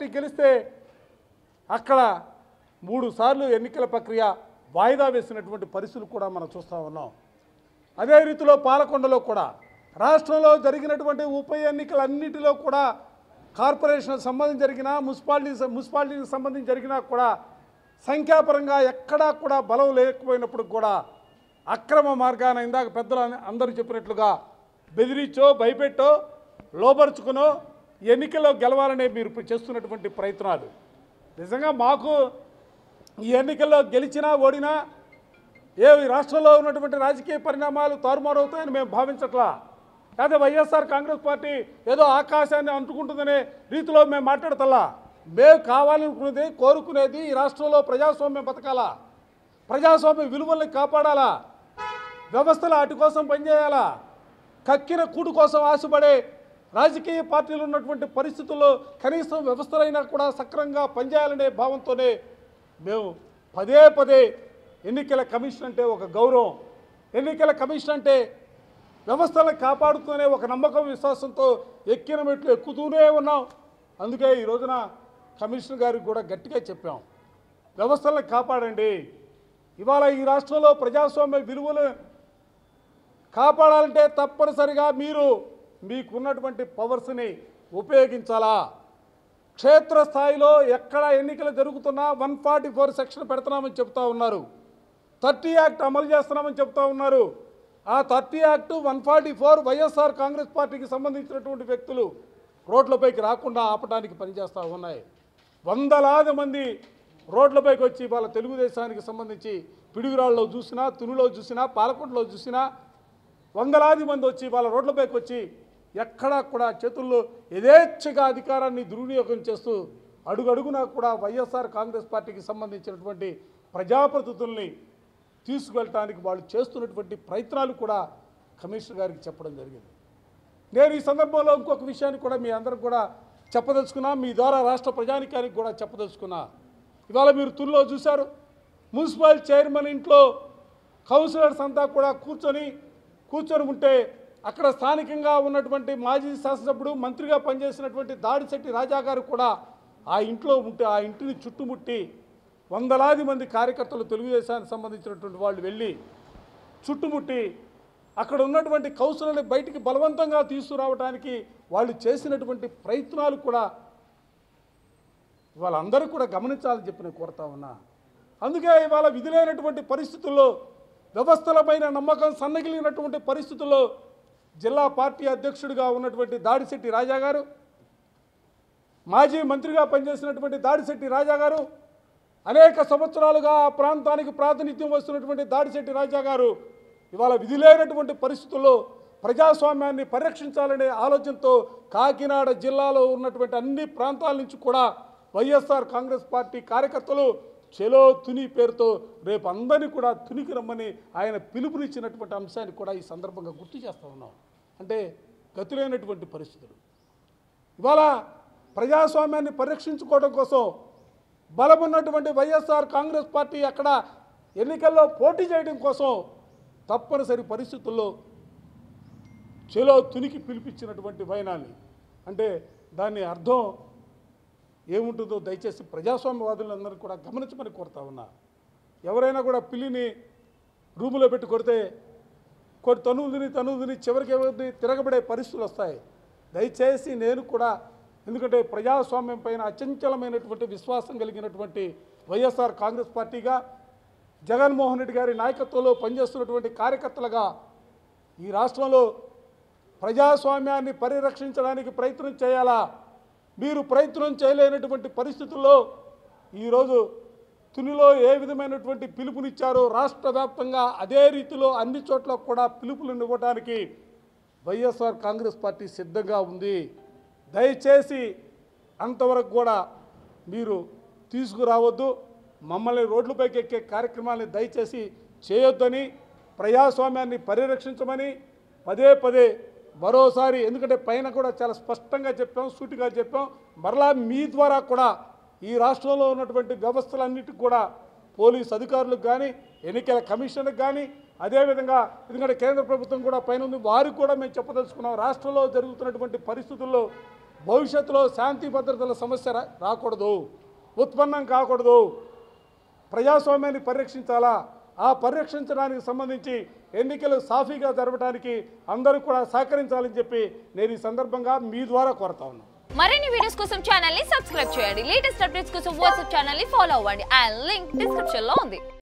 Party గెలిస్తే అక్కడ 3 సార్లు ఎన్నికల ప్రక్రియ వాయిదా వేసినటువంటి పరిస్థితులు కూడా మనం చూస్తూ ఉన్నాం. అదే రీతిలో పాలకొండలో కూడా రాష్ట్రంలో జరిగినటువంటి ఉప ఎన్నికలన్నిటిలో కూడా కార్పొరేషన్ సంబంధించి జరిగినా మున్సిపాలిటీకి సంబంధించి జరిగినా కూడా సంఖ్యాపరంగా ఎక్కడా కూడా బలం లేకపోయినప్పుడు కూడా అక్రమ మార్గాన ఇందాక పెద్దలు అందరూ చెప్పినట్లుగా బెదిరించో భయపెట్టో లోపరుచుకునో ఎన్నికల్లో గెలవాలనే మీరు చేస్తున్నటువంటి ప్రయత్నాలు నిజంగా మాకు ఈ ఎన్నికల్లో గెలిచినా ఓడినా రాష్ట్రంలో ఉన్నటువంటి రాజకీయ పరిణామాలు తారుమారవుతాయని మేము భావించట్లా. లేదా వైఎస్ఆర్ కాంగ్రెస్ పార్టీ ఏదో ఆకాశాన్ని అంటుకుంటుందనే రీతిలో మేము మాట్లాడతల్లా. మేము కావాలనుకునేది కోరుకునేది ఈ రాష్ట్రంలో ప్రజాస్వామ్యం బతకాలా, ప్రజాస్వామ్య విలువల్ని కాపాడాలా, వ్యవస్థల అటు కోసం పనిచేయాలా. కక్కిన కూడు కోసం ఆశపడే రాజకీయ పార్టీలు ఉన్నటువంటి పరిస్థితుల్లో కనీసం వ్యవస్థలైనా కూడా సక్రమంగా పనిచేయాలనే భావంతోనే మేము పదే పదే ఎన్నికల కమిషన్ అంటే ఒక గౌరవం, ఎన్నికల కమిషన్ అంటే వ్యవస్థలను కాపాడుతూనే ఒక నమ్మకం విశ్వాసంతో ఎక్కిన మెట్లు ఎక్కుతూనే ఉన్నాం. అందుకే ఈ రోజున కమిషనర్ గారికి కూడా గట్టిగా చెప్పాం, వ్యవస్థలను కాపాడండి. ఇవాళ ఈ రాష్ట్రంలో ప్రజాస్వామ్య విలువలు కాపాడాలంటే తప్పనిసరిగా మీరు మీకున్నటువంటి పవర్స్ని ఉపయోగించాలా. క్షేత్రస్థాయిలో ఎక్కడ ఎన్నికలు జరుగుతున్నా 144 సెక్షన్ పెడుతున్నామని చెప్తా ఉన్నారు, 30 యాక్ట్ అమలు చేస్తున్నామని చెప్తా ఉన్నారు. ఆ 30 యాక్టు 144 వైఎస్ఆర్ కాంగ్రెస్ పార్టీకి సంబంధించినటువంటి వ్యక్తులు రోడ్లపైకి రాకుండా ఆపడానికి పనిచేస్తూ ఉన్నాయి. వందలాది మంది రోడ్లపైకి వచ్చి వాళ్ళ తెలుగుదేశానికి సంబంధించి పిడుగురాళ్ళలో చూసినా, తునిలో చూసినా, పాలకొండలో చూసినా వందలాది మంది వచ్చి వాళ్ళ రోడ్లపైకి వచ్చి ఎక్కడా కూడా చేతుల్లో యథేచ్ఛగా అధికారాన్ని దుర్వినియోగం చేస్తూ అడుగడుగునా కూడా వైఎస్ఆర్ కాంగ్రెస్ పార్టీకి సంబంధించినటువంటి ప్రజాప్రతినిధుల్ని తీసుకువెళ్ళటానికి వాళ్ళు చేస్తున్నటువంటి ప్రయత్నాలు కూడా కమిషనర్ గారికి చెప్పడం జరిగింది. నేను ఈ సందర్భంలో ఇంకొక విషయాన్ని కూడా మీ అందరికి కూడా చెప్పదలుచుకున్నా, మీ ద్వారా రాష్ట్ర ప్రజానికానికి కూడా చెప్పదలుచుకున్నా. ఇవాళ మీరు తుల్లో చూశారు, మున్సిపల్ చైర్మన్ ఇంట్లో కౌన్సిలర్స్ అంతా కూడా కూర్చొని ఉంటే అక్కడ స్థానికంగా ఉన్నటువంటి మాజీ శాసనసభ్యుడు మంత్రిగా పనిచేసినటువంటి దాడిశెట్టి రాజా గారు కూడా ఆ ఇంట్లో ఉంటే ఆ ఇంటిని చుట్టుముట్టి వందలాది మంది కార్యకర్తలు తెలుగుదేశానికి సంబంధించినటువంటి వాళ్ళు వెళ్ళి చుట్టుముట్టి అక్కడ ఉన్నటువంటి కౌన్సిలర్ని బయటికి బలవంతంగా తీసుకురావడానికి వాళ్ళు చేసినటువంటి ప్రయత్నాలు కూడా వాళ్ళందరూ కూడా గమనించాలని చెప్పి నేను కోరుతా ఉన్నా. అందుకే ఇవాళ విధులైనటువంటి పరిస్థితుల్లో, వ్యవస్థలపైన నమ్మకం సన్నగిలినటువంటి పరిస్థితుల్లో జిల్లా పార్టీ అధ్యక్షుడిగా ఉన్నటువంటి దాడిశెట్టి రాజా గారు, మాజీ మంత్రిగా పనిచేసినటువంటి దాడిశెట్టి రాజా గారు, అనేక సంవత్సరాలుగా ఆ ప్రాంతానికి ప్రాతినిధ్యం వస్తున్నటువంటి దాడిశెట్టి రాజా గారు ఇవాళ విధులైనటువంటి పరిస్థితుల్లో ప్రజాస్వామ్యాన్ని పరిరక్షించాలనే ఆలోచనతో కాకినాడ జిల్లాలో ఉన్నటువంటి అన్ని ప్రాంతాల నుంచి కూడా వైఎస్ఆర్ కాంగ్రెస్ పార్టీ కార్యకర్తలు చెలో తుని పేరుతో రేపు అందరినీ కూడా తునికి రమ్మని ఆయన పిలుపునిచ్చినటువంటి అంశాన్ని కూడా ఈ సందర్భంగా గుర్తు చేస్తూ ఉన్నాం. అంటే గతులైనటువంటి పరిస్థితులు ఇవాళ ప్రజాస్వామ్యాన్ని పరిరక్షించుకోవడం కోసం బలమున్నటువంటి వైఎస్ఆర్ కాంగ్రెస్ పార్టీ అక్కడ ఎన్నికల్లో పోటీ చేయడం కోసం తప్పనిసరి పరిస్థితుల్లో చెలో తునికి పిలిపించినటువంటి వైనాన్ని, అంటే దాని అర్థం ఏముంటుందో దయచేసి ప్రజాస్వామ్యవాదులందరూ కూడా గమనించమని కోరుతా ఉన్నా. ఎవరైనా కూడా పిల్లిని రూములో పెట్టి కొడితే తనువుని చివరికి ఎవరిని తిరగబడే పరిస్థితులు వస్తాయి. దయచేసి నేను కూడా, ఎందుకంటే ప్రజాస్వామ్యం పైన అచంచలమైనటువంటి విశ్వాసం కలిగినటువంటి వైఎస్ఆర్ కాంగ్రెస్ పార్టీగా, జగన్మోహన్ రెడ్డి గారి నాయకత్వంలో పనిచేస్తున్నటువంటి కార్యకర్తలుగా ఈ రాష్ట్రంలో ప్రజాస్వామ్యాన్ని పరిరక్షించడానికి ప్రయత్నం చేయాలా. మీరు ప్రయత్నం చేయలేనటువంటి పరిస్థితుల్లో ఈరోజు తునిలో ఏ విధమైనటువంటి పిలుపునిచ్చారో రాష్ట్ర వ్యాప్తంగా అదే రీతిలో అన్ని చోట్ల కూడా పిలుపులను ఇవ్వడానికి వైఎస్ఆర్ కాంగ్రెస్ పార్టీ సిద్ధంగా ఉంది. దయచేసి అంతవరకు కూడా మీరు తీసుకురావద్దు, మమ్మల్ని రోడ్లపైకి ఎక్కే కార్యక్రమాన్ని దయచేసి చేయొద్దని, ప్రజాస్వామ్యాన్ని పరిరక్షించమని పదే పదే మరోసారి, ఎందుకంటే పైన కూడా చాలా స్పష్టంగా చెప్పాం, సూటిగా చెప్పాం, మరలా మీ ద్వారా కూడా ఈ రాష్ట్రంలో ఉన్నటువంటి వ్యవస్థలన్నిటికి కూడా పోలీస్ అధికారులకు కానీ, ఎన్నికల కమిషన్లకు కానీ, అదేవిధంగా ఎందుకంటే కేంద్ర ప్రభుత్వం కూడా పైన ఉంది, వారికి కూడా మేము చెప్పదలుచుకున్నాం. రాష్ట్రంలో జరుగుతున్నటువంటి పరిస్థితుల్లో భవిష్యత్తులో శాంతి భద్రతల సమస్య రాకూడదు, ఉత్పన్నం కాకూడదు. ప్రజాస్వామ్యాన్ని పరిరక్షించాలా, ఆ పరిరక్షించడానికి సంబంధించి ఎన్నికలు సాఫీగా జరపడానికి అందరూ కూడా సహకరించాలని చెప్పి నేను ఈ సందర్భంగా మీ ద్వారా కోరుతా ఉన్నాను. మరిన్ని వీడియోస్ కోసం ఛానల్ ని సబ్స్క్రైబ్ చేయండి. లేటెస్ట్ అప్డేట్స్ కోసం వాట్సాప్ ఛానల్ ని ఫాలో అవ్వండి. ఆ లింక్ డిస్క్రిప్షన్ లో ఉంది.